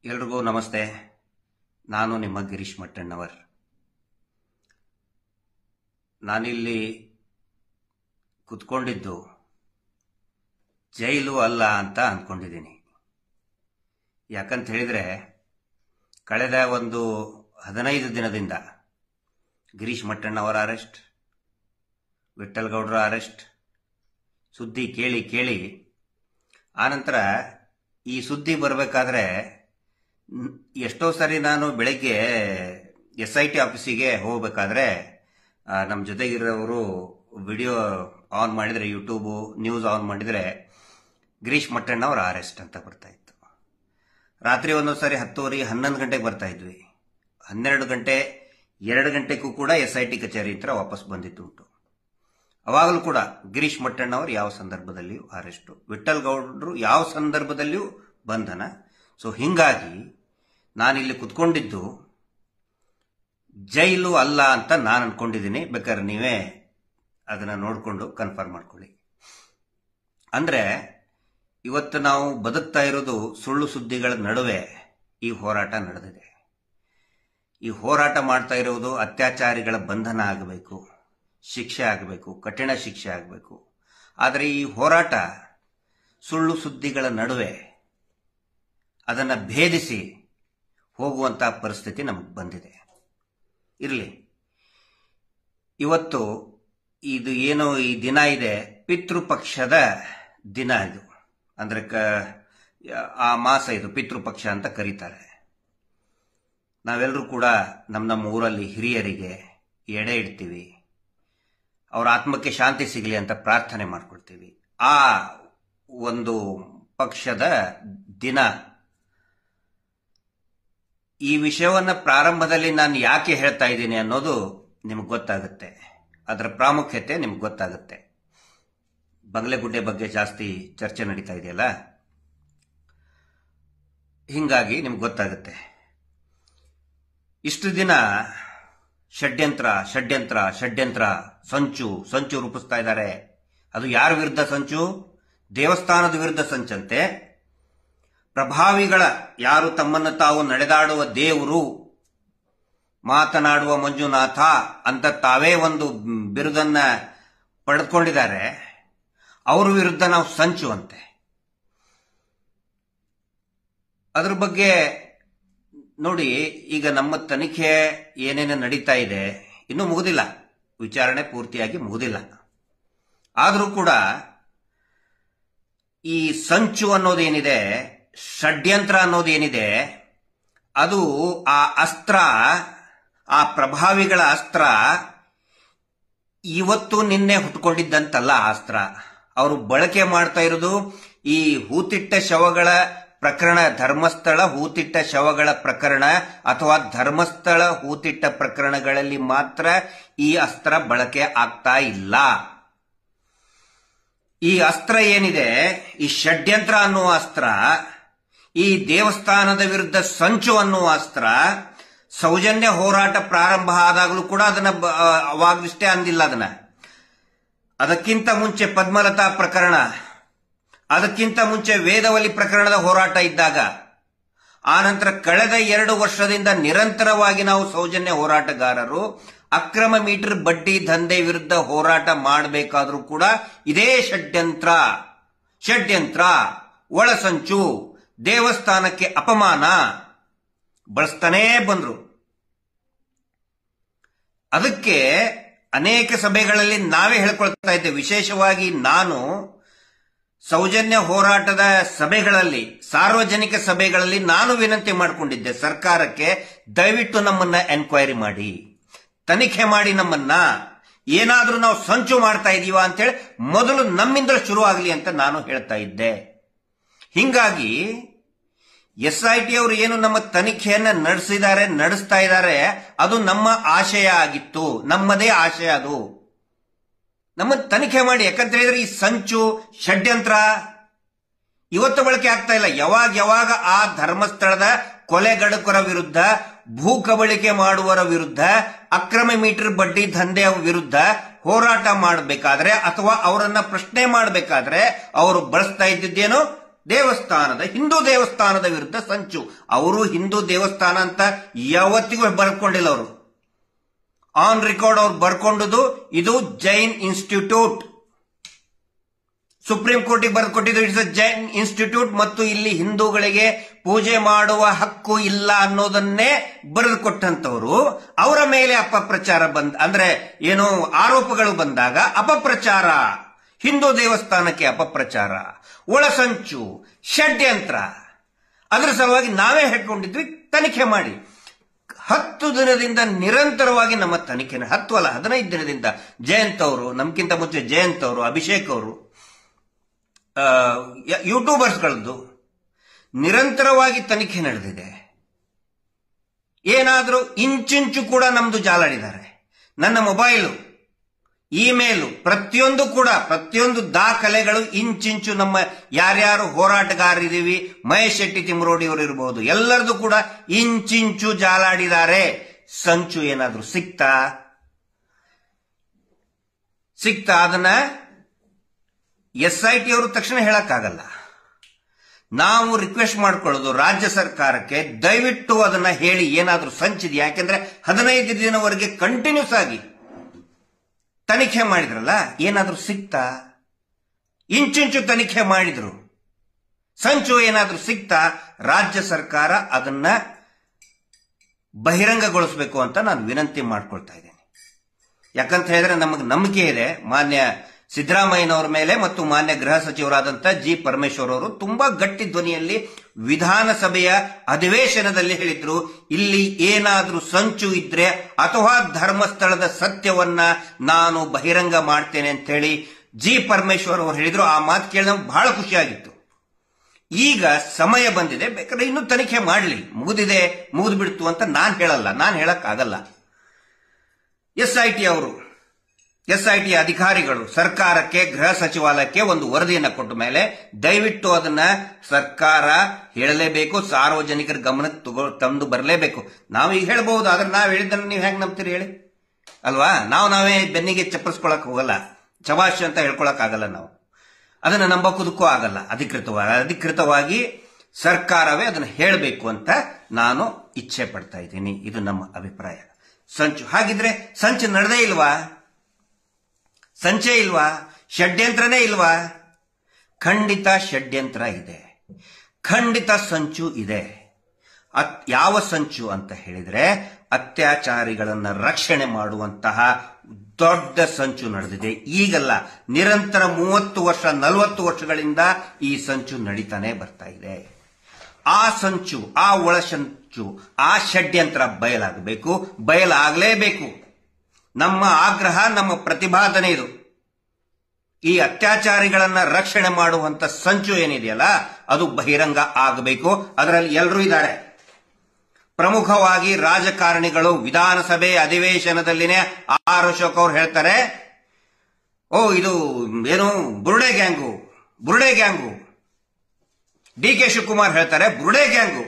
ಎಲ್ರಿಗೂ ನಮಸ್ತೆ. ನಾನು ನಿಮ್ಮ ಗಿರೀಶ್ ಮಟ್ಟಣ್ಣವರ್. ನಾನಿಲ್ಲಿ ಕುತ್ಕೊಂಡಿದ್ದು ಜೈಲು ಅಲ್ಲ ಅಂತ ಅಂದ್ಕೊಂಡಿದ್ದೀನಿ. ಯಾಕಂತ ಹೇಳಿದ್ರೆ ಕಳೆದ ಒಂದು 15 ದಿನದಿಂದ ಗಿರೀಶ್ ಮಟ್ಟಣ್ಣವರ ಅರೆಸ್ಟ್, ವಿಠ್ಠಲ್ ಗೌಡ್ರ ಅರೆಸ್ಟ್ ಸುದ್ದಿ ಕೇಳಿ ಕೇಳಿ ಆನಂತರ ಈ ಸುದ್ದಿ ಬರಬೇಕಾದ್ರೆ ಎಷ್ಟೋ ಸರಿ ನಾನು ಬೆಳಗ್ಗೆ SIT ಆಫೀಸಿಗೆ ಹೋಗಬೇಕಾದ್ರೆ ನಮ್ಮ ಜೊತೆಗಿರೋರು ವಿಡಿಯೋ ಆನ್ ಮಾಡಿದರೆ, ಯೂಟ್ಯೂಬು ನ್ಯೂಸ್ ಆನ್ ಮಾಡಿದರೆ ಗಿರೀಶ್ ಮಟ್ಟಣ್ಣವರ ಅರೆಸ್ಟ್ ಅಂತ ಬರ್ತಾ ಇತ್ತು. ರಾತ್ರಿ ಒಂದೊಂದು ಸಾರಿ 10:30, 11 ಗಂಟೆಗೆ ಬರ್ತಾ ಇದ್ವಿ. 12 ಗಂಟೆ 2 ಗಂಟೆಗೂ ಕೂಡ SIT ಕಚೇರಿ ಹತ್ರ ವಾಪಸ್ ಬಂದಿದ್ದುಂಟು. ಅವಾಗಲೂ ಕೂಡ ಗಿರೀಶ್ ಮಟ್ಟಣ್ಣವರು ಯಾವ ಸಂದರ್ಭದಲ್ಲಿಯೂ ಅರೆಸ್ಟು, ವಿಠ್ಠಲ್ ಗೌಡ್ರು ಯಾವ ಸಂದರ್ಭದಲ್ಲಿಯೂ ಬಂಧನ. ಸೊ ಹಿಂಗಾಗಿ ನಾನಿಲ್ಲಿ ಕುತ್ಕೊಂಡಿದ್ದು ಜೈಲು ಅಲ್ಲ ಅಂತ ನಾನು ಅನ್ಕೊಂಡಿದ್ದೀನಿ. ಬೇಕಾದ್ರೆ ನೀವೇ ಅದನ್ನ ನೋಡಿಕೊಂಡು ಕನ್ಫರ್ಮ್ ಮಾಡ್ಕೊಳ್ಳಿ. ಅಂದ್ರೆ ಇವತ್ತು ನಾವು ಬದುಕ್ತಾ ಇರೋದು ಸುಳ್ಳು ಸುದ್ದಿಗಳ ನಡುವೆ ಈ ಹೋರಾಟ ನಡೆದಿದೆ. ಈ ಹೋರಾಟ ಮಾಡ್ತಾ ಇರುವುದು ಅತ್ಯಾಚಾರಿಗಳ ಬಂಧನ ಆಗಬೇಕು, ಶಿಕ್ಷೆ ಆಗಬೇಕು, ಕಠಿಣ ಶಿಕ್ಷೆ ಆಗಬೇಕು. ಆದರೆ ಈ ಹೋರಾಟ ಸುಳ್ಳು ಸುದ್ದಿಗಳ ನಡುವೆ ಅದನ್ನು ಭೇದಿಸಿ ಹೋಗುವಂತಹ ಪರಿಸ್ಥಿತಿ ನಮಗೆ ಬಂದಿದೆ. ಇರಲಿ, ಇವತ್ತು ಇದು ಏನು ಈ ದಿನ ಇದೆ, ಪಿತೃಪಕ್ಷದ ದಿನ. ಇದು ಅಂದ್ರೆ ಆ ಮಾಸ ಇದು ಪಿತೃಪಕ್ಷ ಅಂತ ಕರೀತಾರೆ. ನಾವೆಲ್ಲರೂ ಕೂಡ ನಮ್ಮ ಊರಲ್ಲಿ ಹಿರಿಯರಿಗೆ ಎಡೆ ಇಡ್ತೀವಿ, ಅವರ ಆತ್ಮಕ್ಕೆ ಶಾಂತಿ ಸಿಗಲಿ ಅಂತ ಪ್ರಾರ್ಥನೆ ಮಾಡ್ಕೊಳ್ತೀವಿ. ಆ ಒಂದು ಪಕ್ಷದ ದಿನ. ಈ ವಿಷಯವನ್ನ ಪ್ರಾರಂಭದಲ್ಲಿ ನಾನು ಯಾಕೆ ಹೇಳ್ತಾ ಇದ್ದೀನಿ ಅನ್ನೋದು ನಿಮ್ಗೆ ಗೊತ್ತಾಗುತ್ತೆ, ಅದರ ಪ್ರಾಮುಖ್ಯತೆ ನಿಮ್ಗೆ ಗೊತ್ತಾಗುತ್ತೆ. ಬಂಗ್ಲೆಗುಡ್ಡೆ ಬಗ್ಗೆ ಜಾಸ್ತಿ ಚರ್ಚೆ ನಡೀತಾ ಇದೆಯಲ್ಲ, ಹಿಂಗಾಗಿ ನಿಮ್ಗೆ ಗೊತ್ತಾಗುತ್ತೆ. ಇಷ್ಟು ದಿನ ಷಡ್ಯಂತ್ರ ಷಡ್ಯಂತ್ರ ಷಡ್ಯಂತ್ರ ಸಂಚು ರೂಪಿಸ್ತಾ ಇದ್ದಾರೆ. ಅದು ಯಾರ ವಿರುದ್ಧ ಸಂಚು? ದೇವಸ್ಥಾನದ ವಿರುದ್ಧ ಸಂಚಂತೆ. ಪ್ರಭಾವಿಗಳ, ಯಾರು ತಮ್ಮನ್ನು ತಾವು ನಡೆದಾಡುವ ದೇವರು, ಮಾತನಾಡುವ ಮಂಜುನಾಥ ಅಂತ ತಾವೇ ಒಂದು ಬಿರುದನ್ನ ಪಡೆದುಕೊಂಡಿದ್ದಾರೆ, ಅವರ ವಿರುದ್ಧ ನಾವು ಸಂಚು ಅಂತೆ. ಅದ್ರ ಬಗ್ಗೆ ನೋಡಿ, ಈಗ ನಮ್ಮ ತನಿಖೆ ಏನೇನು ನಡೀತಾ ಇದೆ ಇನ್ನೂ ಮುಗುದಿಲ್ಲ, ವಿಚಾರಣೆ ಪೂರ್ತಿಯಾಗಿ ಮುಗುದಿಲ್ಲ. ಆದರೂ ಕೂಡ ಈ ಸಂಚು ಅನ್ನೋದೇನಿದೆ, ಷಡ್ಯಂತ್ರ ಅನ್ನೋದೇನಿದೆ, ಅದು ಆ ಅಸ್ತ್ರ, ಆ ಪ್ರಭಾವಿಗಳ ಅಸ್ತ್ರ ಇವತ್ತು ನಿನ್ನೆ ಹುಟ್ಟುಕೊಂಡಿದ್ದಂತಲ್ಲ. ಆ ಅಸ್ತ್ರ ಅವರು ಬಳಕೆ ಮಾಡ್ತಾ ಇರೋದು ಈ ಹೂತಿಟ್ಟ ಶವಗಳ ಪ್ರಕರಣ, ಧರ್ಮಸ್ಥಳ ಹೂತಿಟ್ಟ ಶವಗಳ ಪ್ರಕರಣ ಅಥವಾ ಧರ್ಮಸ್ಥಳ ಹೂತಿಟ್ಟ ಪ್ರಕರಣಗಳಲ್ಲಿ ಮಾತ್ರ ಈ ಅಸ್ತ್ರ ಬಳಕೆ ಆಗ್ತಾ ಇಲ್ಲ. ಈ ಅಸ್ತ್ರ ಏನಿದೆ, ಈ ಷಡ್ಯಂತ್ರ ಅನ್ನುವ ಅಸ್ತ್ರ, ಈ ದೇವಸ್ಥಾನದ ವಿರುದ್ಧ ಸಂಚು ಅನ್ನುವ ಅಸ್ತ್ರ, ಸೌಜನ್ಯ ಹೋರಾಟ ಪ್ರಾರಂಭ ಆದಾಗಲೂ ಕೂಡ ಅದನ್ನ ಅವಾಗಷ್ಟೇ ಅಂದಿಲ್ಲ. ಅದಕ್ಕಿಂತ ಮುಂಚೆ ಪದ್ಮಲತಾ ಪ್ರಕರಣ, ಅದಕ್ಕಿಂತ ಮುಂಚೆ ವೇದವಲಿ ಪ್ರಕರಣದ ಹೋರಾಟ ಇದ್ದಾಗ, ಆನಂತರ ಕಳೆದ 2 ವರ್ಷದಿಂದ ನಿರಂತರವಾಗಿ ನಾವು ಸೌಜನ್ಯ ಹೋರಾಟಗಾರರು ಅಕ್ರಮ ಮೀಟರ್ ಬಡ್ಡಿ ದಂಧೆ ವಿರುದ್ಧ ಹೋರಾಟ ಮಾಡಬೇಕಾದ್ರೂ ಕೂಡ ಇದೇ ಷಡ್ಯಂತ್ರ ಒಳಸಂಚು, ದೇವಸ್ಥಾನಕ್ಕೆ ಅಪಮಾನ ಬಳಸ್ತಾನೇ ಬಂದ್ರು. ಅದಕ್ಕೆ ಅನೇಕ ಸಭೆಗಳಲ್ಲಿ ನಾವೇ ಹೇಳ್ಕೊಳ್ತಾ ಇದ್ದೇವೆ. ವಿಶೇಷವಾಗಿ ನಾನು ಸೌಜನ್ಯ ಹೋರಾಟದ ಸಭೆಗಳಲ್ಲಿ, ಸಾರ್ವಜನಿಕ ಸಭೆಗಳಲ್ಲಿ ನಾನು ವಿನಂತಿ ಮಾಡಿಕೊಂಡಿದ್ದೆ ಸರ್ಕಾರಕ್ಕೆ, ದಯವಿಟ್ಟು ನಮ್ಮನ್ನ ಎನ್ಕ್ವೈರಿ ಮಾಡಿ, ತನಿಖೆ ಮಾಡಿ, ನಮ್ಮನ್ನ ಏನಾದ್ರೂ ನಾವು ಸಂಚು ಮಾಡ್ತಾ ಇದೀವ ಅಂತೇಳಿ ಮೊದಲು ನಮ್ಮಿಂದ ಶುರು ಆಗಲಿ ಅಂತ ನಾನು ಹೇಳ್ತಾ ಇದ್ದೆ. ಹಿಂಗಾಗಿ SIT ಅವರು ಏನು ನಮ್ಮ ತನಿಖೆಯನ್ನ ನಡೆಸ್ತಾ ಇದ್ದಾರೆ, ಅದು ನಮ್ಮ ಆಶಯ ಆಗಿತ್ತು, ನಮ್ಮದೇ ಆಶಯ. ಅದು ನಮ್ಮ ತನಿಖೆ ಮಾಡಿ. ಯಾಕಂತ ಹೇಳಿದ್ರೆ ಈ ಸಂಚು ಷಡ್ಯಂತ್ರ ಇವತ್ತು ಬಳಕೆ ಆಗ್ತಾ ಇಲ್ಲ. ಯಾವಾಗ ಆ ಧರ್ಮಸ್ಥಳದ ಕೊಲೆಗಡುಕರ ವಿರುದ್ಧ, ಭೂ ಕಬಳಿಕೆ ಮಾಡುವರ ವಿರುದ್ಧ, ಅಕ್ರಮ ಮೀಟರ್ ಬಡ್ಡಿ ದಂಧೆಯ ವಿರುದ್ಧ ಹೋರಾಟ ಮಾಡಬೇಕಾದ್ರೆ ಅಥವಾ ಅವರನ್ನ ಪ್ರಶ್ನೆ ಮಾಡಬೇಕಾದ್ರೆ ಅವರು ಬಳಸ್ತಾ ಇದ್ದಿದ್ದೇನು ದೇವಸ್ಥಾನದ ಹಿಂದೂ ದೇವಸ್ಥಾನದ ವಿರುದ್ಧ ಸಂಚು. ಅವರು ಹಿಂದೂ ದೇವಸ್ಥಾನ ಅಂತ ಯಾವತ್ತಿಗೂ ಬರ್ಕೊಂಡಿಲ್ಲ. ಅವರು ಆನ್ ರೆಕಾರ್ಡ್ ಅವ್ರು ಬರ್ಕೊಂಡುದು ಇದು ಜೈನ್ ಇನ್ಸ್ಟಿಟ್ಯೂಟ್. ಸುಪ್ರೀಂ ಕೋರ್ಟಿಗೆ ಬರೆದು ಕೊಟ್ಟಿದ್ದು ಇಟ್ಸ್ ಅ ಜೈನ್ ಇನ್ಸ್ಟಿಟ್ಯೂಟ್ ಮತ್ತು ಇಲ್ಲಿ ಹಿಂದೂಗಳಿಗೆ ಪೂಜೆ ಮಾಡುವ ಹಕ್ಕು ಇಲ್ಲ ಅನ್ನೋದನ್ನೇ ಬರೆದು ಕೊಟ್ಟಂತವರು. ಅವರ ಮೇಲೆ ಅಪಪ್ರಚಾರ ಅಂದ್ರೆ ಏನು ಆರೋಪಗಳು ಬಂದಾಗ ಅಪಪ್ರಚಾರ, ಹಿಂದೂ ದೇವಸ್ಥಾನಕ್ಕೆ ಅಪಪ್ರಚಾರ, ಒಳಸಂಚು, ಷಡ್ಯಂತ್ರ. ಅದರ ಸಲುವಾಗಿ ನಾವೇ ಹೇಳ್ಕೊಂಡಿದ್ವಿ ತನಿಖೆ ಮಾಡಿ. 10 ದಿನದಿಂದ ನಿರಂತರವಾಗಿ ನಮ್ಮ ತನಿಖೆ, 10 ಅಲ್ಲ 15 ದಿನದಿಂದ ಜಯಂತ್ ಅವರು, ನಮ್ಗಿಂತ ಮುಂಚೆ ಜಯಂತ್ ಅವರು, ಅಭಿಷೇಕ್ ಅವರು, ಯೂಟ್ಯೂಬರ್ಸ್ಗಳದ್ದು ನಿರಂತರವಾಗಿ ತನಿಖೆ ನಡೆದಿದೆ. ಏನಾದರೂ ಇಂಚಿಂಚು ಕೂಡ ನಮ್ದು ಜಾಲಾಡಿದ್ದಾರೆ. ನನ್ನ ಮೊಬೈಲು, ಇಮೇಲು, ಪ್ರತಿಯೊಂದು ದಾಖಲೆಗಳು ಇಂಚಿಂಚು ನಮ್ಮ ಯಾರ್ಯಾರು ಹೋರಾಟಗಾರರಿದ್ದೀವಿ, ಮಹೇಶ್ ಶೆಟ್ಟಿ ತಿಮ್ಮರೋಡಿ ಅವರು ಇರಬಹುದು, ಎಲ್ಲರದು ಕೂಡ ಇಂಚಿಂಚು ಜಾಲಾಡಿದ್ದಾರೆ. ಸಂಚು ಏನಾದ್ರೂ ಸಿಕ್ತಾ? ಅದನ್ನ SIT ಅವರು ತಕ್ಷಣ ಹೇಳಕ್ಕಾಗಲ್ಲ. ನಾವು ರಿಕ್ವೆಸ್ಟ್ ಮಾಡ್ಕೊಳ್ಳೋದು ರಾಜ್ಯ ಸರ್ಕಾರಕ್ಕೆ, ದಯವಿಟ್ಟು ಅದನ್ನ ಹೇಳಿ ಏನಾದ್ರೂ ಸಂಚಿದೆಯಾ. ಯಾಕೆಂದ್ರೆ 15 ದಿನವರೆಗೆ ಕಂಟಿನ್ಯೂಸ್ ಆಗಿ ತನಿಖೆ ಮಾಡಿದ್ರಲ್ಲ, ಏನಾದ್ರೂ ಸಿಕ್ತಾ? ಇಂಚಿಂಚು ತನಿಖೆ ಮಾಡಿದ್ರು, ಸಂಚು ಏನಾದ್ರೂ ಸಿಕ್ತಾ? ರಾಜ್ಯ ಸರ್ಕಾರ ಅದನ್ನ ಬಹಿರಂಗಗೊಳಿಸಬೇಕು ಅಂತ ನಾನು ವಿನಂತಿ ಮಾಡ್ಕೊಳ್ತಾ ಇದ್ದೇನೆ. ಯಾಕಂತ ಹೇಳಿದ್ರೆ ನಮಗೆ ನಂಬಿಕೆ ಇದೆ ಮಾನ್ಯ ಸಿದ್ದರಾಮಯ್ಯನವರ ಮೇಲೆ ಮತ್ತು ಮಾನ್ಯ ಗೃಹ ಸಚಿವರಾದಂತಹ ಜಿ ಪರಮೇಶ್ವರ್ ಅವರು ತುಂಬಾ ಗಟ್ಟಿ ಧ್ವನಿಯಲ್ಲಿ ವಿಧಾನಸಭೆಯ ಅಧಿವೇಶನದಲ್ಲಿ ಹೇಳಿದ್ರು, ಇಲ್ಲಿ ಏನಾದ್ರೂ ಸಂಚು ಇದ್ರೆ ಅಥವಾ ಧರ್ಮಸ್ಥಳದ ಸತ್ಯವನ್ನ ನಾನು ಬಹಿರಂಗ ಮಾಡ್ತೇನೆ ಅಂತ ಹೇಳಿ ಜಿ ಪರಮೇಶ್ವರ್ ಅವರು ಹೇಳಿದ್ರು. ಆ ಮಾತು ಕೇಳಿದ ಬಹಳ ಖುಷಿಯಾಗಿತ್ತು. ಈಗ ಸಮಯ ಬಂದಿದೆ, ಬೇಕಾದ್ರೆ ಇನ್ನೂ ತನಿಖೆ ಮಾಡಲಿ, ಮುಗಿದು ಬಿಡ್ತು ಅಂತ ನಾನು ಹೇಳಕ್ಕಾಗಲ್ಲ. SIT ಅಧಿಕಾರಿಗಳು ಸರ್ಕಾರಕ್ಕೆ, ಗೃಹ ಸಚಿವಾಲಯಕ್ಕೆ ಒಂದು ವರದಿಯನ್ನು ಕೊಟ್ಟ ಮೇಲೆ ದಯವಿಟ್ಟು ಅದನ್ನ ಸರ್ಕಾರ ಹೇಳಲೇಬೇಕು, ಸಾರ್ವಜನಿಕರ ಗಮನಕ್ಕೆ ತಂದು ಬರಲೇಬೇಕು. ನಾವು ಈಗ ಹೇಳಬಹುದು, ಆದ್ರೆ ನಾವು ಹೇಳಿದ್ದನ್ನು ನೀವು ಹೇಗೆ ನಂಬ್ತೀರಿ ಹೇಳಿ ಅಲ್ವಾ? ನಾವೇ ಬೆನ್ನಿಗೆ ಚಪ್ಪರಿಸ್ಕೊಳಕ್ ಹೋಗಲ್ಲ, ಶಬಾಷ್ ಅಂತ ಹೇಳ್ಕೊಳಕ್ ಆಗಲ್ಲ. ನಾವು ಅದನ್ನ ನಂಬೋದಕ್ಕೂ ಆಗಲ್ಲ. ಅಧಿಕೃತವಾಗಿ ಸರ್ಕಾರವೇ ಅದನ್ನ ಹೇಳಬೇಕು ಅಂತ ನಾನು ಇಚ್ಛೆ ಪಡ್ತಾ ಇದ್ದೀನಿ. ಇದು ನಮ್ಮ ಅಭಿಪ್ರಾಯ. ಸಂಚು ಹಾಗಿದ್ರೆ ಸಂಚು ನಡೆದೇ ಇಲ್ವಾ? ಸಂಚೇ ಇಲ್ವಾ? ಷಡ್ಯಂತ್ರನೇ ಇಲ್ವಾ? ಖಂಡಿತ ಷಡ್ಯಂತ್ರ ಇದೆ, ಖಂಡಿತ ಸಂಚು ಇದೆ. ಯಾವ ಸಂಚು ಅಂತ ಹೇಳಿದ್ರೆ ಅತ್ಯಾಚಾರಿಗಳನ್ನ ರಕ್ಷಣೆ ಮಾಡುವಂತಹ ದೊಡ್ಡ ಸಂಚು ನಡೆದಿದೆ. ಈಗಲ್ಲ, ನಿರಂತರ 30 ವರ್ಷ 40 ವರ್ಷಗಳಿಂದ ಈ ಸಂಚು ನಡೀತಾನೆ ಬರ್ತಾ ಇದೆ. ಆ ಸಂಚು, ಆ ಒಳಸಂಚು, ಆ ಷಡ್ಯಂತ್ರ ಬಯಲಾಗಲೇಬೇಕು. ನಮ್ಮ ಆಗ್ರಹ, ನಮ್ಮ ಪ್ರತಿಪಾದನೆ ಇದು. ಈ ಅತ್ಯಾಚಾರಿಗಳನ್ನ ರಕ್ಷಣೆ ಮಾಡುವಂತ ಸಂಚು ಏನಿದೆಯಲ್ಲ ಅದು ಬಹಿರಂಗ ಆಗಬೇಕು. ಅದರಲ್ಲಿ ಎಲ್ಲರೂ ಇದ್ದಾರೆ. ಪ್ರಮುಖವಾಗಿ ರಾಜಕಾರಣಿಗಳು. ವಿಧಾನಸಭೆ ಅಧಿವೇಶನದಲ್ಲಿನೇ ಆರ್ ಅಶೋಕ್ ಅವರು ಹೇಳ್ತಾರೆ, ಇದು ಏನು ಬುರುಡೆ ಗ್ಯಾಂಗು. DK ಶಿವಕುಮಾರ್ ಹೇಳ್ತಾರೆ ಬುರುಡೆ ಗ್ಯಾಂಗು.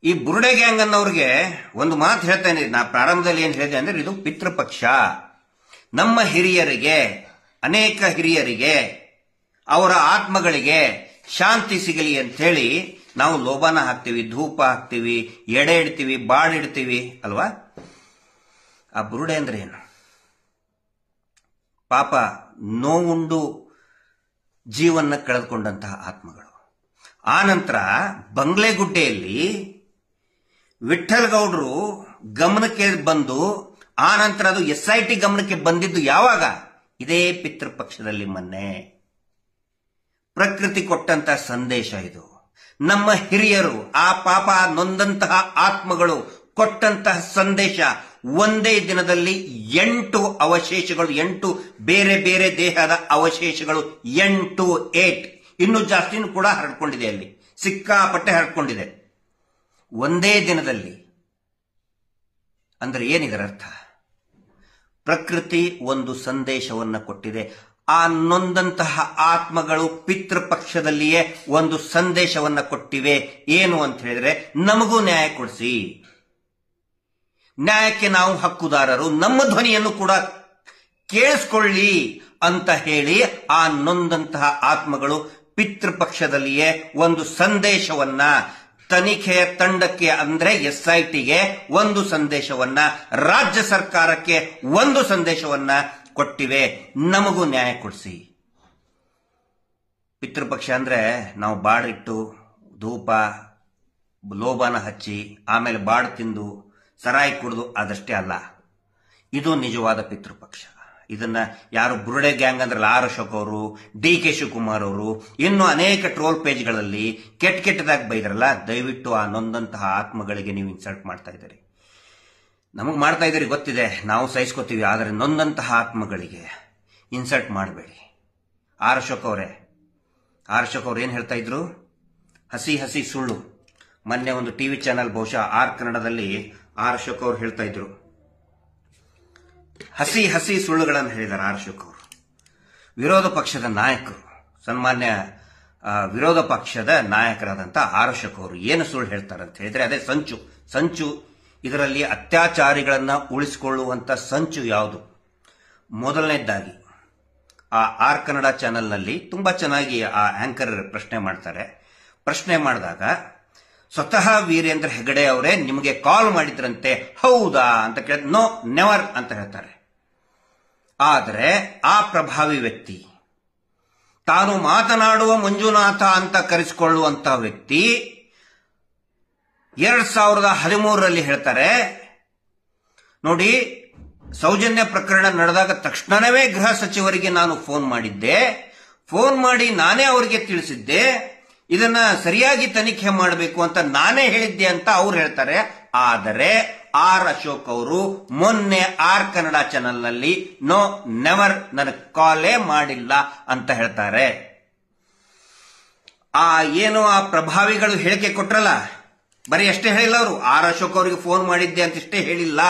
ಈ ಬುರುಡೆ ಗ್ಯಾಂಗ್ ಅನ್ನೋರಿಗೆ ಒಂದು ಮಾತು ಹೇಳ್ತೇನೆ. ನಾ ಪ್ರಾರಂಭದಲ್ಲಿ ಏನ್ ಹೇಳಿದೆ ಅಂದ್ರೆ, ಇದು ಪಿತೃಪಕ್ಷ. ನಮ್ಮ ಹಿರಿಯರಿಗೆ, ಅನೇಕ ಹಿರಿಯರಿಗೆ, ಅವರ ಆತ್ಮಗಳಿಗೆ ಶಾಂತಿ ಸಿಗಲಿ ಅಂತ ಹೇಳಿ ನಾವು ಲೋಬಾನ ಹಾಕ್ತಿವಿ, ಧೂಪ ಹಾಕ್ತಿವಿ, ಎಡೆ ಇಡ್ತೀವಿ, ಬಾಡಿಡ್ತೀವಿ ಅಲ್ವಾ? ಆ ಬುರುಡೆ ಅಂದ್ರೆ ಏನು? ಪಾಪ ನೋವುಂಡು ಜೀವನ್ನ ಕಳೆದುಕೊಂಡಂತಹ ಆತ್ಮಗಳು. ಆ ನಂತರ ಬಂಗ್ಲೆಗುಡ್ಡೆಯಲ್ಲಿ ವಿಠ್ಠಲ್ ಗೌಡ್ರು ಗಮನಕ್ಕೆ ಬಂದು, ಆ ನಂತರ ಅದು SIT ಗಮನಕ್ಕೆ ಬಂದಿದ್ದು ಯಾವಾಗ? ಇದೇ ಪಿತೃಪಕ್ಷದಲ್ಲಿ. ಮೊನ್ನೆ ಪ್ರಕೃತಿ ಕೊಟ್ಟಂತಹ ಸಂದೇಶ ಇದು. ನಮ್ಮ ಹಿರಿಯರು, ಆ ಪಾಪ ನೊಂದಂತಹ ಆತ್ಮಗಳು ಕೊಟ್ಟಂತಹ ಸಂದೇಶ. ಒಂದೇ ದಿನದಲ್ಲಿ 8 ಅವಶೇಷಗಳು, 8 ಬೇರೆ ಬೇರೆ ದೇಹದ ಅವಶೇಷಗಳು, 8 ಇನ್ನೂ ಜಾಸ್ತಿನೂ ಕೂಡ ಹರಡ್ಕೊಂಡಿದೆ. ಅಲ್ಲಿ ಸಿಕ್ಕಾಪಟ್ಟೆ ಹರಡ್ಕೊಂಡಿದೆ ಒಂದೇ ದಿನದಲ್ಲಿ. ಅಂದ್ರೆ ಏನಿದರ ಅರ್ಥ? ಪ್ರಕೃತಿ ಒಂದು ಸಂದೇಶವನ್ನ ಕೊಟ್ಟಿದೆ. ಆ ನೊಂದಂತಹ ಆತ್ಮಗಳು ಪಿತೃಪಕ್ಷದಲ್ಲಿಯೇ ಒಂದು ಸಂದೇಶವನ್ನ ಕೊಟ್ಟಿವೆ. ಏನು ಅಂತ ಹೇಳಿದ್ರೆ, ನಮಗೂ ನ್ಯಾಯ ಕೊಡಿಸಿ, ನ್ಯಾಯಕ್ಕೆ ನಾವು ಹಕ್ಕುದಾರರು, ನಮ್ಮ ಧ್ವನಿಯನ್ನು ಕೂಡ ಕೇಳಿಸ್ಕೊಳ್ಳಿ, ಅಂತ ಹೇಳಿ ಆ ನೊಂದಂತಹ ಆತ್ಮಗಳು ಪಿತೃಪಕ್ಷದಲ್ಲಿಯೇ ಒಂದು ಸಂದೇಶವನ್ನ ತನಿಖೆಯ ತಂಡಕ್ಕೆ ಅಂದ್ರೆ SITಗೆ ಒಂದು ಸಂದೇಶವನ್ನ, ರಾಜ್ಯ ಸರ್ಕಾರಕ್ಕೆ ಒಂದು ಸಂದೇಶವನ್ನ ಕೊಟ್ಟಿವೆ. ನಮಗೂ ನ್ಯಾಯ ಕೊಡಿಸಿ. ಪಿತೃಪಕ್ಷ ಅಂದ್ರೆ ನಾವು ಬಾಡಿಟ್ಟು ಧೂಪ ಲೋಬಾನ ಹಚ್ಚಿ ಆಮೇಲೆ ಬಾಡ್ ತಿಂದು ಸರಾಯಿ ಕುಡಿದು ಅದಷ್ಟೇ ಅಲ್ಲ. ಇದು ನಿಜವಾದ ಪಿತೃಪಕ್ಷ. ಇದನ್ನ ಯಾರು ಬುರುಡೆ ಗ್ಯಾಂಗ್ ಅಂದ್ರಲ್ಲ, ಆರ್ ಅಶೋಕ್ ಅವರು, DK ಶಿವಕುಮಾರ್ ಅವರು, ಇನ್ನು ಅನೇಕ ಟ್ರೋಲ್ ಪೇಜ್ಗಳಲ್ಲಿ ಕೆಟ್ಟದಾಗಿ ಬೈದ್ರಲ್ಲ, ದಯವಿಟ್ಟು ಆ ನೊಂದಂತಹ ಆತ್ಮಗಳಿಗೆ ನೀವು ಇನ್ಸಲ್ಟ್ ಮಾಡ್ತಾ ಇದ್ದೀರಿ. ನಮಗ್ ಮಾಡ್ತಾ ಇದ್ದೀರಿ ಗೊತ್ತಿದೆ, ನಾವು ಸಹಿಸ್ಕೋತೀವಿ. ಆದರೆ ನೊಂದಂತಹ ಆತ್ಮಗಳಿಗೆ ಇನ್ಸಲ್ಟ್ ಮಾಡಬೇಡಿ. ಆರ್ ಅಶೋಕ್ ಅವ್ರು ಏನ್ ಹೇಳ್ತಾ ಇದ್ರು? ಹಸಿ ಸುಳ್ಳು. ಮೊನ್ನೆ ಒಂದು ಟಿವಿ ಚಾನೆಲ್, ಬಹುಶಃ ಆರ್ ಕನ್ನಡದಲ್ಲಿ ಆರ್ ಅಶೋಕ್ ಅವರು ಹೇಳ್ತಾ ಇದ್ರು, ಹಸಿ ಸುಳ್ಳುಗಳನ್ನು ಹೇಳಿದ್ದಾರೆ ಆರ್ ಅಶೋಕ್ ಅವರು. ವಿರೋಧ ಪಕ್ಷದ ನಾಯಕರು, ಸನ್ಮಾನ್ಯ ವಿರೋಧ ಪಕ್ಷದ ನಾಯಕರಾದಂತ ಆರ್ ಅಶೋಕ್ ಅವರು ಏನು ಸುಳ್ಳು ಹೇಳ್ತಾರೆ ಅಂತ ಹೇಳಿದ್ರೆ ಅದೇ ಸಂಚು. ಇದರಲ್ಲಿ ಅತ್ಯಾಚಾರಿಗಳನ್ನ ಉಳಿಸಿಕೊಳ್ಳುವಂತ ಸಂಚು ಯಾವುದು? ಮೊದಲನೇದಾಗಿ ಆ ಆರ್ ಕನ್ನಡ ಚಾನೆಲ್ನಲ್ಲಿ ತುಂಬಾ ಚೆನ್ನಾಗಿ ಆ ಆಂಕರ್ ಪ್ರಶ್ನೆ ಮಾಡ್ತಾರೆ. ಪ್ರಶ್ನೆ ಮಾಡಿದಾಗ ಸ್ವತಃ ವೀರೇಂದ್ರ ಹೆಗಡೆ ಅವರೇ ನಿಮಗೆ ಕಾಲ್ ಮಾಡಿದ್ರಂತೆ, ಹೌದಾ ಅಂತ ಕೇಳಿದ್ರೆ ನೋ, ನೆವರ್ ಅಂತ ಹೇಳ್ತಾರೆ. ಆದರೆ ಆ ಪ್ರಭಾವಿ ವ್ಯಕ್ತಿ, ತಾನು ಮಾತನಾಡುವ ಮಂಜುನಾಥ ಅಂತ ಕರೆಸಿಕೊಳ್ಳುವಂತ ವ್ಯಕ್ತಿ 2013ರಲ್ಲಿ ಹೇಳ್ತಾರೆ, ನೋಡಿ ಸೌಜನ್ಯ ಪ್ರಕರಣ ನಡೆದಾಗ ತಕ್ಷಣವೇ ಗೃಹ ಸಚಿವರಿಗೆ ನಾನು ಫೋನ್ ಮಾಡಿದ್ದೆ. ಫೋನ್ ಮಾಡಿ ನಾನೇ ಅವರಿಗೆ ತಿಳಿಸಿದ್ದೆ, ಇದನ್ನ ಸರಿಯಾಗಿ ತನಿಖೆ ಮಾಡಬೇಕು ಅಂತ ನಾನೇ ಹೇಳಿದ್ದೆ ಅಂತ ಅವ್ರು ಹೇಳ್ತಾರೆ. ಆದರೆ ಆರ್ ಅಶೋಕ್ ಅವರು ಮೊನ್ನೆ ಆರ್ ಕನ್ನಡ ಚಾನೆಲ್ನಲ್ಲಿ ನೋ, ನೆವರ್, ನನಗೆ ಕಾಲೇ ಮಾಡಿಲ್ಲ ಅಂತ ಹೇಳ್ತಾರೆ. ಏನು ಆ ಪ್ರಭಾವಿಗಳು ಹೇಳಿಕೆ ಕೊಟ್ರಲ್ಲ, ಬರೀ ಅಷ್ಟೇ ಹೇಳಿಲ್ಲ ಅವರು, ಆರ್ ಅಶೋಕ್ ಅವರಿಗೆ ಫೋನ್ ಮಾಡಿದ್ದೆ ಅಂತ ಇಷ್ಟೇ ಹೇಳಿಲ್ಲ.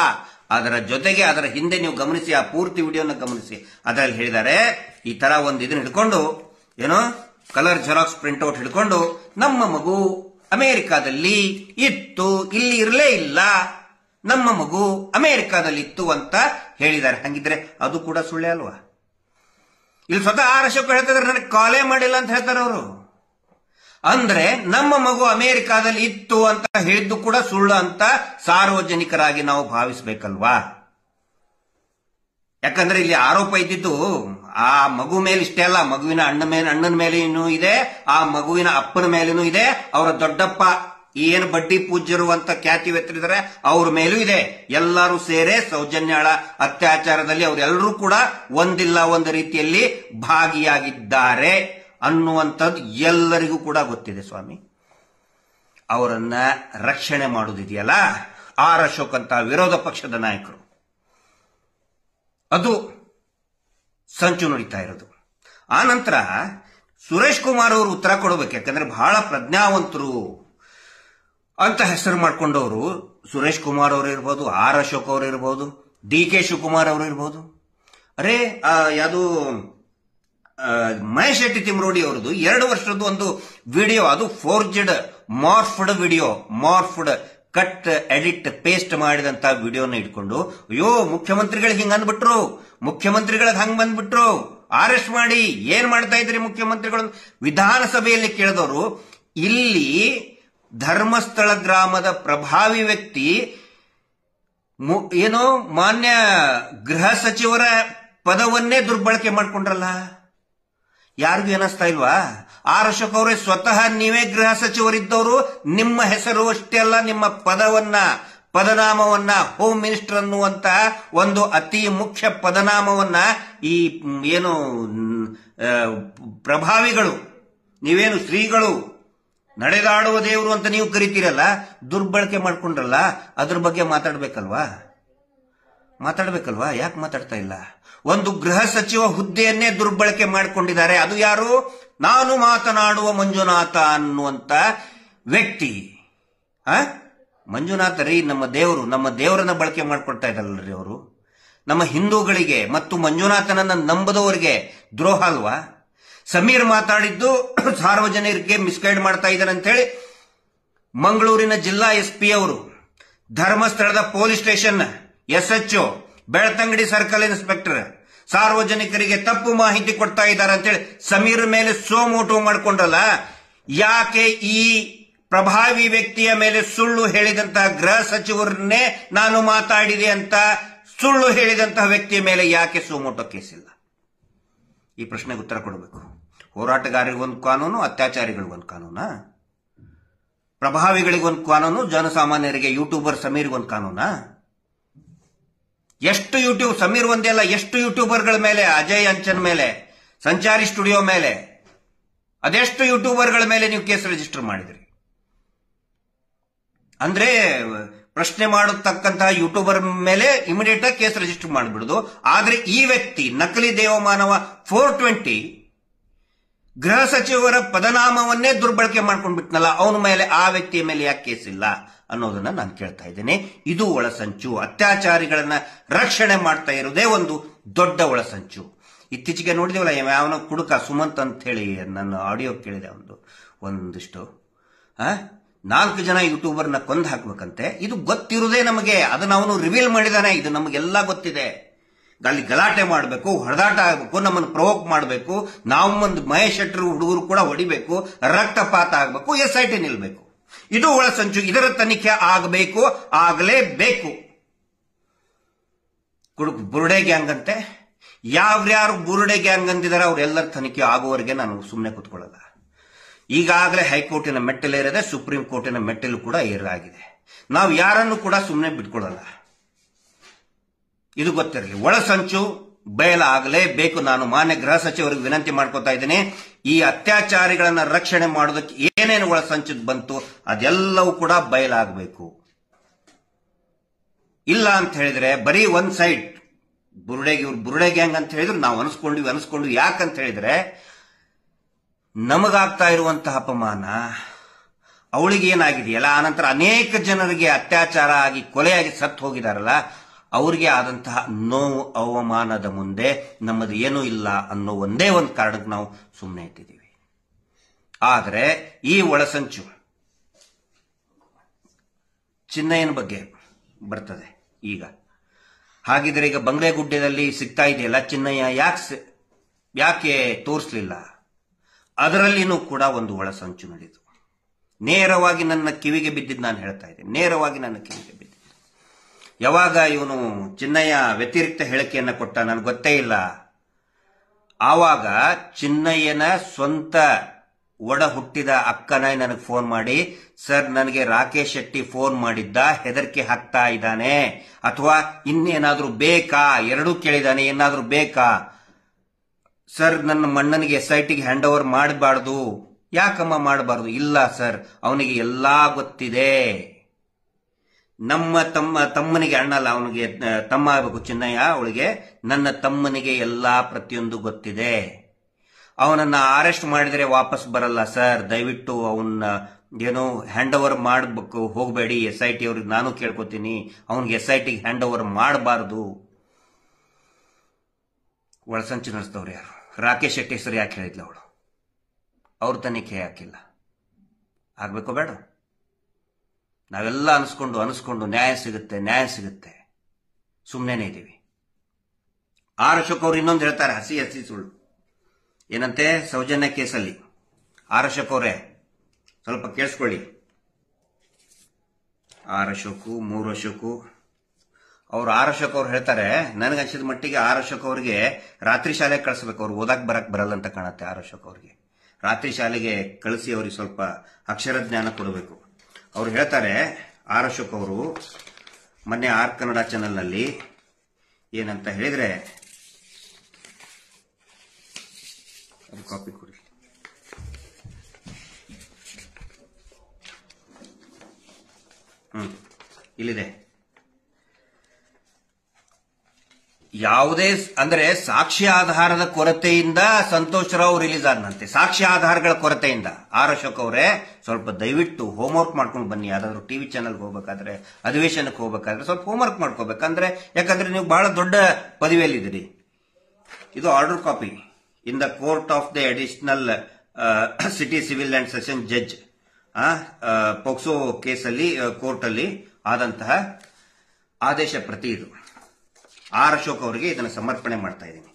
ಅದರ ಜೊತೆಗೆ ಅದರ ಹಿಂದೆ ನೀವು ಗಮನಿಸಿ, ಆ ಪೂರ್ತಿ ವಿಡಿಯೋನ ಗಮನಿಸಿ. ಅದರಲ್ಲಿ ಹೇಳಿದ್ದಾರೆ, ಈ ತರ ಒಂದು ಇದನ್ನ ಹಿಡ್ಕೊಂಡು, ಏನೋ ಕಲರ್ ಜೆರಾಕ್ಸ್ ಪ್ರಿಂಟ್ಔಟ್ ಹಿಡ್ಕೊಂಡು, ನಮ್ಮ ಮಗು ಅಮೆರಿಕಾದಲ್ಲಿ ಇತ್ತು, ಇಲ್ಲಿ ಇರಲೇ ಇಲ್ಲ, ನಮ್ಮ ಮಗು ಅಮೆರಿಕಾದಲ್ಲಿ ಇತ್ತು ಅಂತ ಹೇಳಿದ್ದಾರೆ. ಹಂಗಿದ್ರೆ ಅದು ಕೂಡ ಸುಳ್ಳೆ ಅಲ್ವಾ? ಇಲ್ಲಿ ಸ್ವತಃ ಆರ್ ಅಶೋಕ್ ಹೇಳ್ತಿದ್ರೆ ನನಗೆ ಕಾಲೇ ಮಾಡಿಲ್ಲ ಅಂತ ಹೇಳ್ತಾರೆ ಅವರು. ಅಂದ್ರೆ ನಮ್ಮ ಮಗು ಅಮೆರಿಕಾದಲ್ಲಿ ಇತ್ತು ಅಂತ ಹೇಳಿದ್ದು ಕೂಡ ಸುಳ್ಳು ಅಂತ ಸಾರ್ವಜನಿಕರಾಗಿ ನಾವು ಭಾವಿಸಬೇಕಲ್ವಾ? ಯಾಕಂದ್ರೆ ಇಲ್ಲಿ ಆರೋಪ ಇದ್ದಿದ್ದು ಆ ಮಗು ಮೇಲೆ ಇಷ್ಟೇ ಅಲ್ಲ, ಮಗುವಿನ ಅಣ್ಣನ ಮೇಲೇನೂ ಇದೆ, ಆ ಮಗುವಿನ ಅಪ್ಪನ ಮೇಲೇನೂ ಇದೆ, ಅವರ ದೊಡ್ಡಪ್ಪ ಏನು ಬಡ್ಡಿ ಪೂಜ್ಯರು ಅಂತ ಖ್ಯಾತಿ ವ್ಯಕ್ತರಿದ್ದಾರೆ ಅವ್ರ ಮೇಲೂ ಇದೆ. ಎಲ್ಲರೂ ಸೇರೆ ಸೌಜನ್ಯಾಳ ಅತ್ಯಾಚಾರದಲ್ಲಿ ಅವರೆಲ್ಲರೂ ಕೂಡ ಒಂದಿಲ್ಲ ಒಂದು ರೀತಿಯಲ್ಲಿ ಭಾಗಿಯಾಗಿದ್ದಾರೆ ಅನ್ನುವಂಥದ್ದು ಎಲ್ಲರಿಗೂ ಕೂಡ ಗೊತ್ತಿದೆ ಸ್ವಾಮಿ. ಅವರನ್ನ ರಕ್ಷಣೆ ಮಾಡುವುದಿದೆಯಲ್ಲ, ಆರ್ ಅಶೋಕ್ ಅಂತ ವಿರೋಧ ಪಕ್ಷದ ನಾಯಕರು, ಅದು ಸಂಚು ನಡೀತಾ ಇರೋದು. ಆ ನಂತರ ಸುರೇಶ್ ಕುಮಾರ್ ಅವರು ಉತ್ತರ ಕೊಡಬೇಕು. ಯಾಕಂದ್ರೆ ಬಹಳ ಪ್ರಜ್ಞಾವಂತರು ಅಂತ ಹೆಸರು ಮಾಡ್ಕೊಂಡವರು ಸುರೇಶ್ ಕುಮಾರ್ ಅವರು ಇರ್ಬೋದು, ಆರ್ ಅಶೋಕ್ ಅವರು ಇರ್ಬೋದು, DK ಶಿವಕುಮಾರ್ ಅವರು ಇರ್ಬೋದು. ಅರೆ ಯಾವುದು ಮಹೇಶ್ ಶೆಟ್ಟಿ ತಿಮ್ರೋಡಿ ಅವರದು 2 ವರ್ಷದ ಒಂದು ವಿಡಿಯೋ, ಅದು forged morphed video, morphed cut edit paste ಮಾಡಿದಂತ ವಿಡಿಯೋನ ಇಟ್ಕೊಂಡು, ಅಯ್ಯೋ ಮುಖ್ಯಮಂತ್ರಿಗಳಿಗೆ ಹಿಂಗ ಅಂದ್ಬಿಟ್ರು, ಮುಖ್ಯಮಂತ್ರಿಗಳಿಗೆ ಹಂಗ್ ಬಂದ್ಬಿಟ್ರು, ಅರೆಸ್ಟ್ ಮಾಡಿ, ಏನ್ ಮಾಡ್ತಾ ಇದ್ರಿ ಮುಖ್ಯಮಂತ್ರಿಗಳು ವಿಧಾನಸಭೆಯಲ್ಲಿ ಕೇಳಿದವರು. ಇಲ್ಲಿ ಧರ್ಮಸ್ಥಳ ಗ್ರಾಮದ ಪ್ರಭಾವಿ ವ್ಯಕ್ತಿ ಏನೋ ಮಾನ್ಯ ಗೃಹ ಸಚಿವರ ಪದವನ್ನೇ ದುರ್ಬಳಕೆ ಮಾಡ್ಕೊಂಡ್ರಲ್ಲ, ಯಾರಿಗೂ ಏನಿಸ್ತಾ ಇಲ್ವಾ? ಆರ್ ಅಶೋಕ್ ಅವರೇ ಸ್ವತಃ ನೀವೇ ಗೃಹ ಸಚಿವರಿದ್ದವರು, ನಿಮ್ಮ ಹೆಸರು ಅಷ್ಟೇ ಅಲ್ಲ, ನಿಮ್ಮ ಪದನಾಮವನ್ನ ಹೋಮ್ ಮಿನಿಸ್ಟರ್ ಅನ್ನುವಂತ ಒಂದು ಅತಿ ಮುಖ್ಯ ಪದನಾಮವನ್ನ ಈ ಏನು ಪ್ರಭಾವಿಗಳು, ನೀವೇನು ಶ್ರೀಗಳು, ನಡೆದಾಡುವ ದೇವರು ಅಂತ ನೀವು ಕರಿತೀರಲ್ಲ, ದುರ್ಬಳಕೆ ಮಾಡ್ಕೊಂಡ್ರಲ್ಲ, ಅದ್ರ ಬಗ್ಗೆ ಮಾತಾಡ್ಬೇಕಲ್ವಾ? ಯಾಕೆ ಮಾತಾಡ್ತಾ ಇಲ್ಲ? ಒಂದು ಗೃಹ ಸಚಿವ ಹುದ್ದೆಯನ್ನೇ ದುರ್ಬಳಕೆ ಮಾಡಿಕೊಂಡಿದ್ದಾರೆ. ಅದು ಯಾರು? ನಾನು ಮಾತನಾಡುವ ಮಂಜುನಾಥ ಅನ್ನುವಂತ ವ್ಯಕ್ತಿ. ಮಂಜುನಾಥ ರೀ ನಮ್ಮ ದೇವರು, ನಮ್ಮ ದೇವರನ್ನ ಬಳಕೆ ಮಾಡ್ಕೊಳ್ತಾ ಇದ್ದಲ್ರಿ ಅವರು. ನಮ್ಮ ಹಿಂದೂಗಳಿಗೆ ಮತ್ತು ಮಂಜುನಾಥನನ್ನ ನಂಬದವರಿಗೆ ದ್ರೋಹ ಅಲ್ವಾ? ಸಮೀರ್ ಮಾತಾಡಿದ್ದು ಸಾರ್ವಜನಿಕರಿಗೆ ಮಿಸ್ಗೈಡ್ ಮಾಡ್ತಾ ಇದ್ದಾರೆ ಅಂತ ಹೇಳಿ ಮಂಗಳೂರಿನ ಜಿಲ್ಲಾ SP ಅವರು, ಧರ್ಮಸ್ಥಳದ police station SHO, Belthangady circle inspector, ಸಾರ್ವಜನಿಕರಿಗೆ ತಪ್ಪು ಮಾಹಿತಿ ಕೊಡ್ತಾ ಇದ್ದಾರೆ ಅಂತೇಳಿ ಸಮೀರ್ ಮೇಲೆ ಸೋಮೋಟು ಮಾಡಿಕೊಂಡ್ರಲ್ಲ, ಯಾಕೆ ಈ ಪ್ರಭಾವಿ ವ್ಯಕ್ತಿಯ ಮೇಲೆ ಸುಳ್ಳು ಹೇಳಿದಂತಹ ಗೃಹ ಸಚಿವರನ್ನೇ ನಾನು ಮಾತಾಡಿದೆ ಅಂತ ಸುಳ್ಳು ಹೇಳಿದಂತಹ ವ್ಯಕ್ತಿಯ ಮೇಲೆ ಯಾಕೆ ಸೋಮೋಟೋ ಕೇಸಿಲ್ಲ? ಈ ಪ್ರಶ್ನೆಗೆ ಉತ್ತರ ಕೊಡಬೇಕು. ಹೋರಾಟಗಾರರಿಗೊಂದು ಕಾನೂನು, ಅತ್ಯಾಚಾರಿಗಳಿಗೊಂದು ಕಾನೂನಾ? ಪ್ರಭಾವಿಗಳಿಗೊಂದು ಕಾನೂನು, ಜನಸಾಮಾನ್ಯರಿಗೆ ಯೂಟ್ಯೂಬರ್ ಸಮೀರ್ಗೊಂದು ಕಾನೂನಾ? ಎಷ್ಟು ಯೂಟ್ಯೂಬ್, ಸಮೀರ್ ಒಂದೇ ಅಲ್ಲ, ಎಷ್ಟು ಯೂಟ್ಯೂಬರ್ಗಳ ಮೇಲೆ, ಅಜಯ್ ಅಂಚನ್ ಮೇಲೆ, ಸಂಚಾರಿ ಸ್ಟುಡಿಯೋ ಮೇಲೆ, ಅದೆಷ್ಟು ಯೂಟ್ಯೂಬರ್ಗಳ ಮೇಲೆ ನೀವು ಕೇಸ್ ರಿಜಿಸ್ಟರ್ ಮಾಡಿದ್ರಿ? ಅಂದ್ರೆ ಪ್ರಶ್ನೆ ಮಾಡತಕ್ಕಂತಹ ಯೂಟ್ಯೂಬರ್ ಮೇಲೆ ಇಮಿಡಿಯೇಟ್ ಆಗಿ ಕೇಸ್ ರಿಜಿಸ್ಟರ್ ಮಾಡಿಬಿಡುದು. ಆದ್ರೆ ಈ ವ್ಯಕ್ತಿ ನಕಲಿ ದೇವಮಾನವ 420 ಗೃಹ ಸಚಿವರ ಪದನಾಮವನ್ನೇ ದುರ್ಬಳಕೆ ಮಾಡ್ಕೊಂಡ್ಬಿಟ್ನಲ್ಲ, ಅವನ ಮೇಲೆ, ಆ ವ್ಯಕ್ತಿಯ ಮೇಲೆ ಯಾಕೆ ಕೇಸ್ ಇಲ್ಲ ಅನ್ನೋದನ್ನ ನಾನು ಕೇಳ್ತಾ ಇದ್ದೇನೆ. ಇದು ಒಳಸಂಚು. ಅತ್ಯಾಚಾರಿಗಳನ್ನ ರಕ್ಷಣೆ ಮಾಡ್ತಾ ಇರೋದೇ ಒಂದು ದೊಡ್ಡ ಒಳಸಂಚು. ಇತ್ತೀಚೆಗೆ ನೋಡಿದೇವಲ್ಲ, ಯಾವನ ಕುಡುಕ ಸುಮಂತ್ ಅಂತ ಹೇಳಿ ನನ್ನ ಆಡಿಯೋ ಕೇಳಿದೆ ಒಂದಿಷ್ಟು 4 ಜನ ಯೂಟ್ಯೂಬರ್ನ ಕೊಂದು ಹಾಕ್ಬೇಕಂತೆ. ಇದು ಗೊತ್ತಿರುವುದೇ ನಮಗೆ, ಅದನ್ನ ಅವನು ರಿವೀಲ್ ಮಾಡಿದಾನೆ. ಇದು ನಮಗೆಲ್ಲ ಗೊತ್ತಿದೆ. ಅಲ್ಲಿ ಗಲಾಟೆ ಮಾಡಬೇಕು, ಹೊಡೆದಾಟ ಆಗಬೇಕು, ನಮ್ಮನ್ನು ಪ್ರವೋಕ್ ಮಾಡಬೇಕು, ನಾವು ಒಂದು ಮಹೇಶ್ ಶೆಟ್ಟರು ಹುಡುಗರು ಕೂಡ ಹೊಡಿಬೇಕು, ರಕ್ತಪಾತ ಆಗಬೇಕು, SIT ನಿಲ್ಬೇಕು. ಇದು ಒಳಸಂಚು. ಇದರ ತನಿಖೆ ಆಗಬೇಕು, ಆಗಲೇಬೇಕು. ಬುರುಡೆ ಗ್ಯಾಂಗ್ ಅಂತೆ, ಯಾವ್ಯಾರು ಬುರುಡೆ ಗ್ಯಾಂಗ್ ಅಂತಿದ್ದಾರೆ ಅವರೆಲ್ಲರ ತನಿಖೆ ಆಗುವವರೆಗೆ ನಾನು ಸುಮ್ಮನೆ ಕೂತ್ಕೊಳ್ಳಲ್ಲ. ಈಗಾಗಲೇ ಹೈಕೋರ್ಟಿನ ಮೆಟ್ಟಲೇರಿದೆ, ಸುಪ್ರೀಂ ಕೋರ್ಟಿನ ಮೆಟ್ಟಲು ಕೂಡ ಏರಾಗಿದೆ. ನಾವು ಯಾರನ್ನು ಕೂಡ ಸುಮ್ಮನೆ ಬಿಟ್ಕೊಳ್ಳಲ್ಲ. ಇದು ಗೊತ್ತಿರಲಿ. ಒಳಸಂಚು ಬಯಲಾಗಲೇಬೇಕು. ನಾನು ಮಾನ್ಯ ಗೃಹ ಸಚಿವರಿಗೆ ವಿನಂತಿ ಮಾಡ್ಕೊತಾ ಇದ್ದೇನೆ, ಈ ಅತ್ಯಾಚಾರಿಗಳನ್ನ ರಕ್ಷಣೆ ಮಾಡೋದಕ್ಕೆ ಏನೇನು ಒಳಸಂಚು ಬಂತು ಅದೆಲ್ಲವೂ ಕೂಡ ಬಯಲಾಗಬೇಕು. ಇಲ್ಲ ಅಂತ ಹೇಳಿದ್ರೆ ಬರೀ ಒಂದ್ ಸೈಡ್ ಬುರುಡೆ ಗ್ಯಾಂಗ್ ಅಂತ ಹೇಳಿದ್ರು ನಾವು ಅನಿಸ್ಕೊಂಡು ಯಾಕಂತ ಹೇಳಿದ್ರೆ ನಮಗಾಗ್ತಾ ಇರುವಂತಹ ಅಪಮಾನ ಅವಳಿಗೆ ಏನಾಗಿದೆಯಲ್ಲ, ಆನಂತರ ಅನೇಕ ಜನರಿಗೆ ಅತ್ಯಾಚಾರ ಆಗಿ ಕೊಲೆಯಾಗಿ ಸತ್ತು ಹೋಗಿದಾರಲ್ಲ, ಅವರಿಗೆ ಆದಂತಹ ನೋವು ಅವಮಾನದ ಮುಂದೆ ನಮ್ಮದು ಏನೂ ಇಲ್ಲ ಅನ್ನೋ ಒಂದೇ ಒಂದು ಕಾರಣಕ್ಕೆ ನಾವು ಸುಮ್ಮನೆ ಇಟ್ಟಿದ್ದೀವಿ. ಆದರೆ ಈ ಒಳಸಂಚು ಚಿನ್ನಯ್ಯನ ಬಗ್ಗೆ ಬರ್ತದೆ ಈಗ. ಹಾಗಿದ್ರೆ ಈಗ ಬಂಗ್ಲೆಗುಡ್ಡದಲ್ಲಿ ಸಿಗ್ತಾ ಇದೆಯಲ್ಲ ಚಿನ್ನಯ್ಯ, ಯಾಕೆ ತೋರಿಸಲಿಲ್ಲ? ಅದರಲ್ಲಿನೂ ಕೂಡ ಒಂದು ಒಳಸಂಚು ನಡೆಯಿತು. ನೇರವಾಗಿ ನನ್ನ ಕಿವಿಗೆ ಬಿದ್ದಿದ್ದು ನಾನು ಹೇಳ್ತಾ ಇದ್ದೇನೆ, ನೇರವಾಗಿ ನನ್ನ ಕಿವಿಗೆ ಬಿದ್ದಿದ್ದು. ಯಾವಾಗ ಇವನು ಚಿನ್ನಯ್ಯ ವ್ಯತಿರಿಕ್ತ ಹೇಳಿಕೆಯನ್ನು ಕೊಟ್ಟ ನನಗೆ ಗೊತ್ತೇ ಇಲ್ಲ, ಆವಾಗ ಚಿನ್ನಯ್ಯನ ಸ್ವಂತ ಒಡ ಹುಟ್ಟಿದ ಅಕ್ಕನ ನನಗೆ ಫೋನ್ ಮಾಡಿ, ಸರ್ ನನಗೆ ರಾಕೇಶ್ ಶೆಟ್ಟಿ ಫೋನ್ ಮಾಡಿದ್ದ, ಹೆದರಿಕೆ ಹಾಕ್ತಾ ಇದ್ದಾನೆ, ಅಥವಾ ಇನ್ನೇನಾದ್ರೂ ಬೇಕಾ, ಎರಡೂ ಕೇಳಿದಾನೆ, ಏನಾದ್ರೂ ಬೇಕಾ ಸರ್, ನನ್ನ ಮಣ್ಣನಿಗೆ SITಗೆ ಹ್ಯಾಂಡ್ ಓವರ್ ಮಾಡಬಾರ್ದು. ಯಾಕಮ್ಮ ಮಾಡಬಾರ್ದು? ಇಲ್ಲ ಸರ್, ಅವನಿಗೆ ಎಲ್ಲಾ ಗೊತ್ತಿದೆ. ನಮ್ಮ ತಮ್ಮನಿಗೆ ಅಣ್ಣ ಅಲ್ಲ, ಅವನಿಗೆ ತಮ್ಮ ಆಗಬೇಕು ಚಿನ್ನಯ್ಯ, ಅವಳಿಗೆ ನನ್ನ ತಮ್ಮನಿಗೆ ಎಲ್ಲಾ ಪ್ರತಿಯೊಂದು ಗೊತ್ತಿದೆ. ಅವನನ್ನ ಅರೆಸ್ಟ್ ಮಾಡಿದರೆ ವಾಪಸ್ ಬರಲ್ಲ ಸರ್, ದಯವಿಟ್ಟು ಅವನ್ನ ಏನೋ ಹ್ಯಾಂಡ್ ಓವರ್ ಮಾಡಬೇಕು, ಹೋಗಬೇಡಿ. SIT ಅವ್ರಿಗೆ ನಾನು ಕೇಳ್ಕೊತೀನಿ, ಅವನಿಗೆ SITಗೆ ಹ್ಯಾಂಡ್ ಓವರ್ ಮಾಡಬಾರ್ದು. ಒಳಸಂಚು ನಡೆಸಿದವ್ರು ಯಾರು? ರಾಕೇಶ್ ಶೆಟ್ಟಿ ಹೆಸರು ಯಾಕೆ ಹೇಳಿದ್ಲ ಅವಳು? ಅವ್ರ ತನಿಖೆ ಯಾಕಿಲ್ಲ? ಆಗ್ಬೇಕೋ ಬೇಡ? ನಾವೆಲ್ಲ ಅನಿಸ್ಕೊಂಡು ನ್ಯಾಯ ಸಿಗುತ್ತೆ ಸುಮ್ಮನೆ ಇದ್ದೀವಿ. ಆರ್ ಅಶೋಕ್ ಅವರು ಇನ್ನೊಂದು ಹೇಳ್ತಾರೆ, ಹಸಿ ಸುಳ್ಳು. ಏನಂತೆ ಸೌಜನ್ಯ ಕೇಸಲ್ಲಿ ಆರ್ ಅಶೋಕ್ ಅವರೇ ಸ್ವಲ್ಪ ಕೇಳಿಸ್ಕೊಳ್ಳಿ. 6 ಅಶೋಕು 3 ಅಶೋಕು ಅವ್ರು 6 ಅಶೋಕ್ ಅವ್ರು ಹೇಳ್ತಾರೆ, ನನಗನ್ಸಿದ ಮಟ್ಟಿಗೆ 6 ಅಶೋಕ್ ಅವ್ರಿಗೆ ರಾತ್ರಿ ಶಾಲೆಗೆ ಕಳಿಸ್ಬೇಕು. ಅವ್ರು ಓದಕ್ ಬರಲ್ಲ ಅಂತ ಕಾಣುತ್ತೆ. 6 ಅಶೋಕ್ ಅವ್ರಿಗೆ ರಾತ್ರಿ ಶಾಲೆಗೆ ಕಳಿಸಿ ಅವ್ರಿಗೆ ಸ್ವಲ್ಪ ಅಕ್ಷರ ಜ್ಞಾನ ಕೊಡಬೇಕು. ಅವ್ರು ಹೇಳ್ತಾರೆ, 6 ಅಶೋಕ್ ಅವರು ಮೊನ್ನೆ ಆರ್ ಕನ್ನಡ ಚಾನೆಲ್ನಲ್ಲಿ ಏನಂತ ಹೇಳಿದ್ರೆ, ಅದು ಕಾಪಿ ಕೊಡಿ. ಇಲ್ಲಿದೆ. ಯಾವುದೇ ಅಂದ್ರೆ ಸಾಕ್ಷ್ಯ ಆಧಾರದ ಕೊರತೆಯಿಂದ ಸಂತೋಷ್ ರಾವ್ ರಿಲೀಸ್ ಆದಂತೆ, ಸಾಕ್ಷ್ಯ ಆಧಾರಗಳ ಕೊರತೆಯಿಂದ. ಆರ್ ಅಶೋಕ್ ಅವರೇ ಸ್ವಲ್ಪ ದಯವಿಟ್ಟು ಹೋಮ್ವರ್ಕ್ ಮಾಡ್ಕೊಂಡು ಬನ್ನಿ. ಯಾವ್ದಾದ್ರು ಟಿವಿ ಚಾನೆಲ್ಗೆ ಹೋಗ್ಬೇಕಾದ್ರೆ, ಅಧಿವೇಶನಕ್ಕೆ ಹೋಗ್ಬೇಕಾದ್ರೆ ಸ್ವಲ್ಪ ಹೋಮ್ವರ್ಕ್ ಮಾಡ್ಕೋಬೇಕಂದ್ರೆ, ಯಾಕಂದ್ರೆ ನೀವು ಬಹಳ ದೊಡ್ಡ ಪದವಿಯಲ್ಲಿದ್ದೀರಿ. ಇದು order copy in the court of the additional city civil and session judge, POCSO ಕೇಸಲ್ಲಿ ಕೋರ್ಟ್ ಅಲ್ಲಿ ಆದಂತಹ ಆದೇಶ ಪ್ರತಿ ಇದು. ಆರ್ ಅಶೋಕ್ ಅವರಿಗೆ ಇದನ್ನು ಸಮರ್ಪಣೆ ಮಾಡ್ತಾ ಇದ್ದೀನಿ.